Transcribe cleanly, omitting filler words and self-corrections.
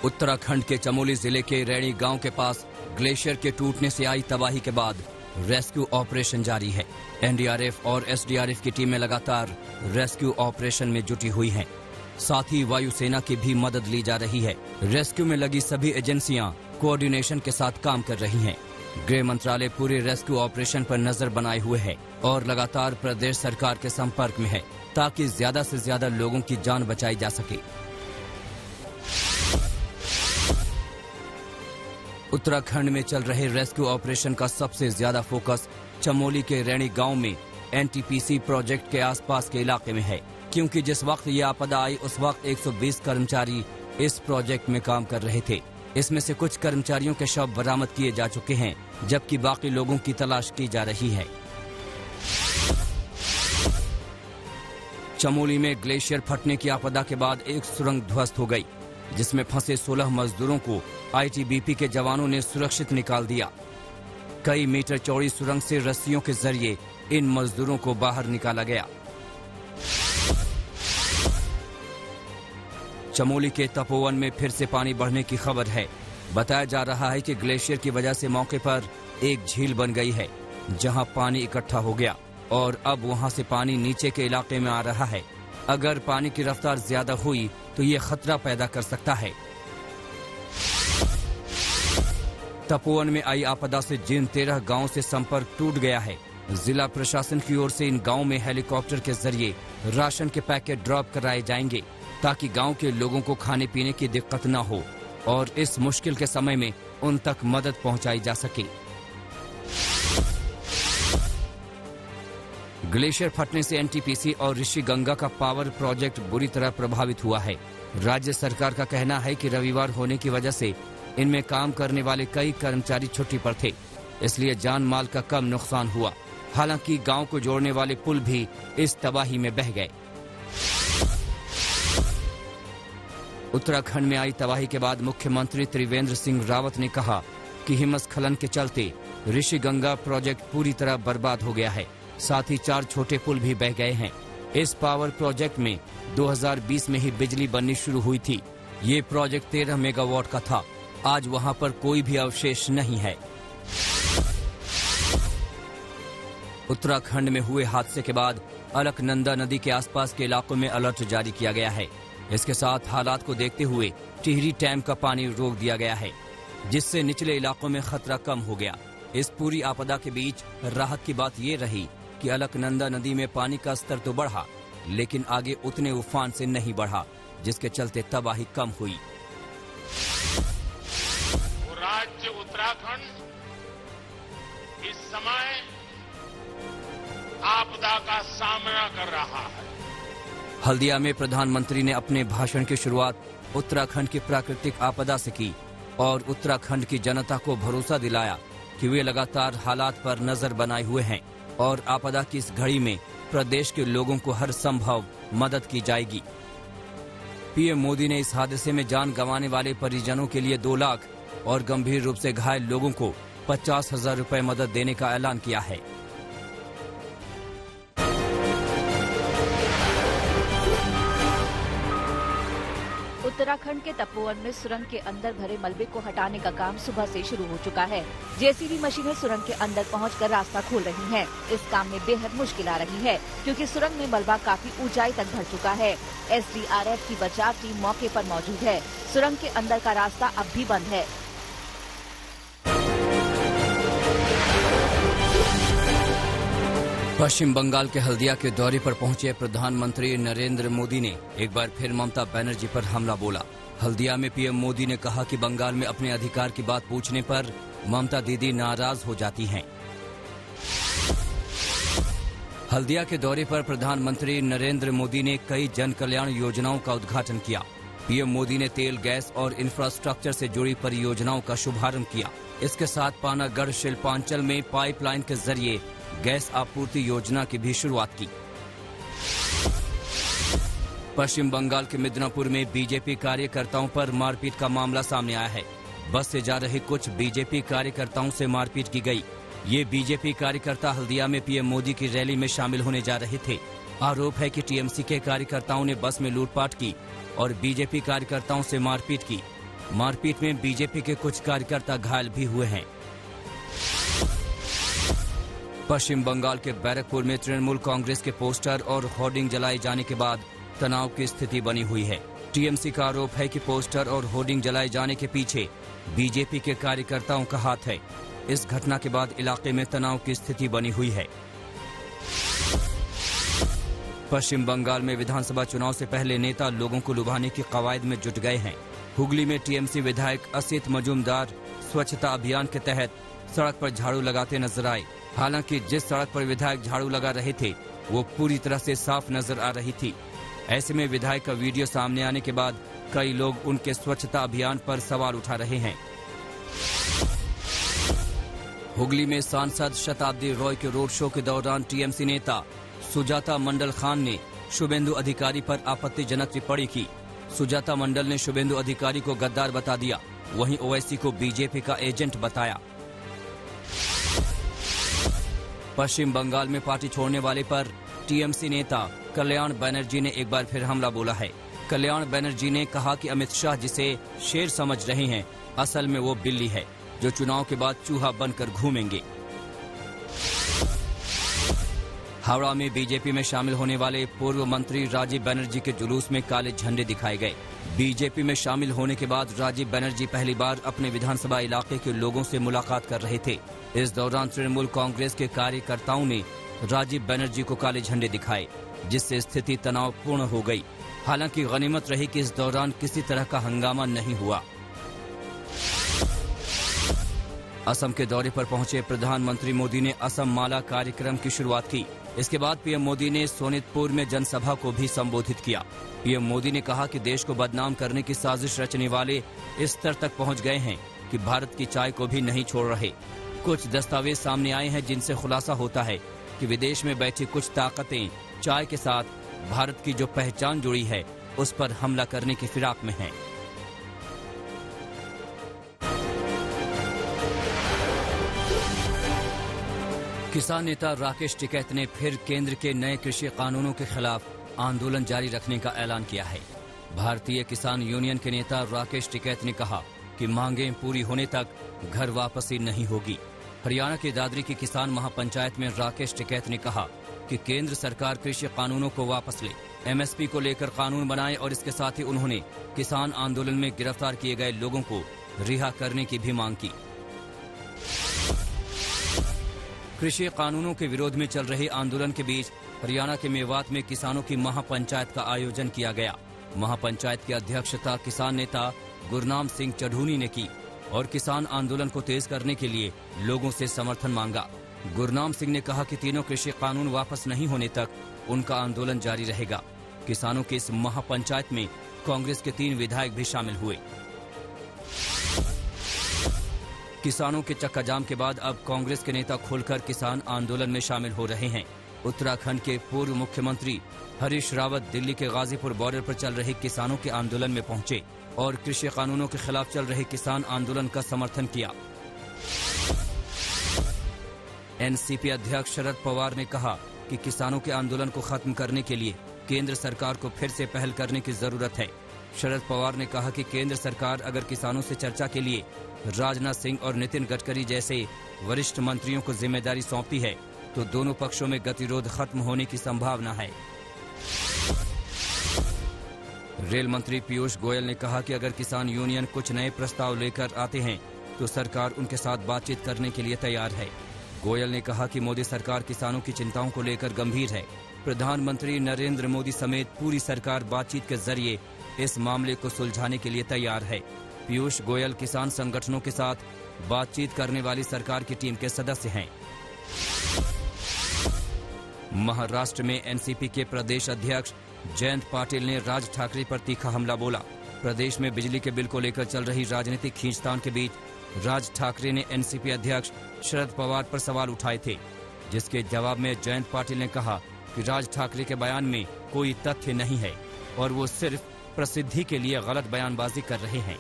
उत्तराखंड के चमोली जिले के रैणी गांव के पास ग्लेशियर के टूटने से आई तबाही के बाद रेस्क्यू ऑपरेशन जारी है। एनडीआरएफ और एसडीआरएफ की टीमें लगातार रेस्क्यू ऑपरेशन में जुटी हुई हैं। साथ ही वायुसेना की भी मदद ली जा रही है। रेस्क्यू में लगी सभी एजेंसियां कोऑर्डिनेशन के साथ काम कर रही हैं। गृह मंत्रालय पूरे रेस्क्यू ऑपरेशन पर नजर बनाए हुए है और लगातार प्रदेश सरकार के संपर्क में है ताकि ज्यादा से ज्यादा लोगों की जान बचाई जा सके। उत्तराखंड में चल रहे रेस्क्यू ऑपरेशन का सबसे ज्यादा फोकस चमोली के रैणी गांव में एनटीपीसी प्रोजेक्ट के आसपास के इलाके में है, क्योंकि जिस वक्त ये आपदा आई उस वक्त 120 कर्मचारी इस प्रोजेक्ट में काम कर रहे थे। इसमें से कुछ कर्मचारियों के शव बरामद किए जा चुके हैं, जबकि बाकी लोगों की तलाश की जा रही है। चमोली में ग्लेशियर फटने की आपदा के बाद एक सुरंग ध्वस्त हो गई, जिसमें फंसे 16 मजदूरों को आईटीबीपी के जवानों ने सुरक्षित निकाल दिया। कई मीटर चौड़ी सुरंग से रस्सियों के जरिए इन मजदूरों को बाहर निकाला गया। चमोली के तपोवन में फिर से पानी बढ़ने की खबर है। बताया जा रहा है कि ग्लेशियर की वजह से मौके पर एक झील बन गई है, जहां पानी इकट्ठा हो गया और अब वहां से पानी नीचे के इलाके में आ रहा है। अगर पानी की रफ्तार ज्यादा हुई तो ये खतरा पैदा कर सकता है। तपोवन में आई आपदा से जिन 13 गांवों से संपर्क टूट गया है, जिला प्रशासन की ओर से इन गांवों में हेलीकॉप्टर के जरिए राशन के पैकेट ड्रॉप कराए जाएंगे ताकि गांव के लोगों को खाने पीने की दिक्कत न हो और इस मुश्किल के समय में उन तक मदद पहुंचाई जा सके। ग्लेशियर फटने से एनटीपीसी और ऋषि गंगा का पावर प्रोजेक्ट बुरी तरह प्रभावित हुआ है। राज्य सरकार का कहना है कि रविवार होने की वजह से इनमें काम करने वाले कई कर्मचारी छुट्टी पर थे, इसलिए जान माल का कम नुकसान हुआ। हालांकि गांव को जोड़ने वाले पुल भी इस तबाही में बह गए। उत्तराखंड में आई तबाही के बाद मुख्यमंत्री त्रिवेंद्र सिंह रावत ने कहा कि हिमस्खलन के चलते ऋषि गंगा प्रोजेक्ट पूरी तरह बर्बाद हो गया है। साथ ही 4 छोटे पुल भी बह गए हैं। इस पावर प्रोजेक्ट में 2020 में ही बिजली बननी शुरू हुई थी। ये प्रोजेक्ट 13 मेगावाट का था। आज वहां पर कोई भी अवशेष नहीं है। उत्तराखंड में हुए हादसे के बाद अलकनंदा नदी के आसपास के इलाकों में अलर्ट जारी किया गया है। इसके साथ हालात को देखते हुए टिहरी डैम का पानी रोक दिया गया है, जिससे निचले इलाकों में खतरा कम हो गया। इस पूरी आपदा के बीच राहत की बात ये रही कि अलकनंदा नदी में पानी का स्तर तो बढ़ा, लेकिन आगे उतने उफान से नहीं बढ़ा, जिसके चलते तबाही कम हुई। राज्य उत्तराखंड इस समय आपदा का सामना कर रहा है। हल्दिया में प्रधानमंत्री ने अपने भाषण की शुरुआत उत्तराखंड की प्राकृतिक आपदा से की और उत्तराखंड की जनता को भरोसा दिलाया कि वे लगातार हालात पर नजर बनाए हुए हैं और आपदा की इस घड़ी में प्रदेश के लोगों को हर संभव मदद की जाएगी। पीएम मोदी ने इस हादसे में जान गंवाने वाले परिजनों के लिए 2 लाख और गंभीर रूप से घायल लोगों को 50,000 रुपए मदद देने का ऐलान किया है। उत्तराखंड के तपोवन में सुरंग के अंदर भरे मलबे को हटाने का काम सुबह से शुरू हो चुका है। जेसीबी मशीनें सुरंग के अंदर पहुंचकर रास्ता खोल रही हैं। इस काम में बेहद मुश्किल आ रही है, क्योंकि सुरंग में मलबा काफी ऊंचाई तक भर चुका है। एसडीआरएफ की बचाव टीम मौके पर मौजूद है। सुरंग के अंदर का रास्ता अब भी बंद है। पश्चिम बंगाल के हल्दिया के दौरे पर पहुंचे प्रधानमंत्री नरेंद्र मोदी ने एक बार फिर ममता बनर्जी पर हमला बोला। हल्दिया में पीएम मोदी ने कहा कि बंगाल में अपने अधिकार की बात पूछने पर ममता दीदी नाराज हो जाती हैं। हल्दिया के दौरे पर प्रधानमंत्री नरेंद्र मोदी ने कई जन कल्याण योजनाओं का उद्घाटन किया। पीएम मोदी ने तेल, गैस और इंफ्रास्ट्रक्चर से जुड़ी परियोजनाओं का शुभारंभ किया। इसके साथ पानागढ़ शिल्पांचल में पाइपलाइन के जरिए गैस आपूर्ति योजना की भी शुरुआत की। पश्चिम बंगाल के मिदनापुर में बीजेपी कार्यकर्ताओं पर मारपीट का मामला सामने आया है। बस से जा रहे कुछ बीजेपी कार्यकर्ताओं से मारपीट की गई। ये बीजेपी कार्यकर्ता हल्दिया में पीएम मोदी की रैली में शामिल होने जा रहे थे। आरोप है कि टीएमसी के कार्यकर्ताओं ने बस में लूटपाट की और बीजेपी कार्यकर्ताओं से मारपीट की। मारपीट में बीजेपी के कुछ कार्यकर्ता घायल भी हुए हैं। पश्चिम बंगाल के बैरकपुर में तृणमूल कांग्रेस के पोस्टर और होर्डिंग जलाए जाने के बाद तनाव की स्थिति बनी हुई है। टीएमसी का आरोप है कि पोस्टर और होर्डिंग जलाए जाने के पीछे बीजेपी के कार्यकर्ताओं का हाथ है। इस घटना के बाद इलाके में तनाव की स्थिति बनी हुई है। पश्चिम बंगाल में विधानसभा चुनाव से पहले नेता लोगों को लुभाने की कवायद में जुट गए हैं। हुगली में टीएमसी विधायक असित मजूमदार स्वच्छता अभियान के तहत सड़क पर झाड़ू लगाते नजर आए। हालांकि जिस सड़क पर विधायक झाड़ू लगा रहे थे वो पूरी तरह से साफ नजर आ रही थी। ऐसे में विधायक का वीडियो सामने आने के बाद कई लोग उनके स्वच्छता अभियान पर सवाल उठा रहे हैं। हुगली में सांसद शताब्दी रॉय के रोड शो के दौरान टीएमसी नेता सुजाता मंडल खान ने शुभेंदु अधिकारी पर आपत्तिजनक टिप्पणी की। सुजाता मंडल ने शुभेंदु अधिकारी को गद्दार बता दिया, वहीं ओवैसी को बीजेपी का एजेंट बताया। पश्चिम बंगाल में पार्टी छोड़ने वाले पर टीएमसी नेता कल्याण बनर्जी ने एक बार फिर हमला बोला है। कल्याण बनर्जी ने कहा कि अमित शाह जिसे शेर समझ रहे हैं, असल में वो बिल्ली है जो चुनाव के बाद चूहा बनकर घूमेंगे। हावड़ा में बीजेपी में शामिल होने वाले पूर्व मंत्री राजीव बनर्जी के जुलूस में काले झंडे दिखाए गए। बीजेपी में शामिल होने के बाद राजीव बनर्जी पहली बार अपने विधानसभा इलाके के लोगों से मुलाकात कर रहे थे। इस दौरान तृणमूल कांग्रेस के कार्यकर्ताओं ने राजीव बनर्जी को काले झंडे दिखाए, जिससे स्थिति तनावपूर्ण हो गई। हालांकि गनीमत रही कि इस दौरान किसी तरह का हंगामा नहीं हुआ। असम के दौरे पर पहुंचे प्रधानमंत्री मोदी ने असम माला कार्यक्रम की शुरुआत की। इसके बाद पीएम मोदी ने सोनितपुर में जनसभा को भी संबोधित किया। पीएम मोदी ने कहा कि देश को बदनाम करने की साजिश रचने वाले इस स्तर तक पहुंच गए हैं कि भारत की चाय को भी नहीं छोड़ रहे। कुछ दस्तावेज सामने आए हैं जिनसे खुलासा होता है कि विदेश में बैठी कुछ ताकतें चाय के साथ भारत की जो पहचान जुड़ी है उस पर हमला करने की फिराक में हैं। किसान नेता राकेश टिकैत ने फिर केंद्र के नए कृषि कानूनों के खिलाफ आंदोलन जारी रखने का ऐलान किया है। भारतीय किसान यूनियन के नेता राकेश टिकैत ने कहा कि मांगें पूरी होने तक घर वापसी नहीं होगी। हरियाणा के दादरी की किसान महापंचायत में राकेश टिकैत ने कहा कि केंद्र सरकार कृषि कानूनों को वापस ले, एमएसपी को लेकर कानून बनाए और इसके साथ ही उन्होंने किसान आंदोलन में गिरफ्तार किए गए लोगों को रिहा करने की भी मांग की। कृषि कानूनों के विरोध में चल रहे आंदोलन के बीच हरियाणा के मेवात में किसानों की महापंचायत का आयोजन किया गया। महापंचायत की अध्यक्षता किसान नेता गुरनाम सिंह चढ़ूनी ने की और किसान आंदोलन को तेज करने के लिए लोगों से समर्थन मांगा। गुरनाम सिंह ने कहा कि तीनों कृषि कानून वापस नहीं होने तक उनका आंदोलन जारी रहेगा। किसानों की इस महापंचायत में कांग्रेस के 3 विधायक भी शामिल हुए। किसानों के चक्काजाम के बाद अब कांग्रेस के नेता खुलकर किसान आंदोलन में शामिल हो रहे हैं। उत्तराखंड के पूर्व मुख्यमंत्री हरीश रावत दिल्ली के गाजीपुर बॉर्डर पर चल रहे किसानों के आंदोलन में पहुंचे और कृषि कानूनों के खिलाफ चल रहे किसान आंदोलन का समर्थन किया। एनसीपी अध्यक्ष शरद पवार ने कहा कि किसानों के आंदोलन को खत्म करने के लिए केंद्र सरकार को फिर से पहल करने की जरूरत है। शरद पवार ने कहा कि केंद्र सरकार अगर किसानों से चर्चा के लिए राजनाथ सिंह और नितिन गडकरी जैसे वरिष्ठ मंत्रियों को जिम्मेदारी सौंपती है तो दोनों पक्षों में गतिरोध खत्म होने की संभावना है। रेल मंत्री पीयूष गोयल ने कहा कि अगर किसान यूनियन कुछ नए प्रस्ताव लेकर आते हैं तो सरकार उनके साथ बातचीत करने के लिए तैयार है। गोयल ने कहा कि मोदी सरकार किसानों की चिंताओं को लेकर गंभीर है। प्रधानमंत्री नरेंद्र मोदी समेत पूरी सरकार बातचीत के जरिए इस मामले को सुलझाने के लिए तैयार है। पीयूष गोयल किसान संगठनों के साथ बातचीत करने वाली सरकार की टीम के सदस्य हैं। महाराष्ट्र में एनसीपी के प्रदेश अध्यक्ष जयंत पाटिल ने राज ठाकरे पर तीखा हमला बोला। प्रदेश में बिजली के बिल को लेकर चल रही राजनीतिक खींचतान के बीच राज ठाकरे ने एनसीपी अध्यक्ष शरद पवार पर सवाल उठाए थे, जिसके जवाब में जयंत पाटिल ने कहा कि राज ठाकरे के बयान में कोई तथ्य नहीं है और वो सिर्फ प्रसिद्धि के लिए गलत बयानबाजी कर रहे हैं।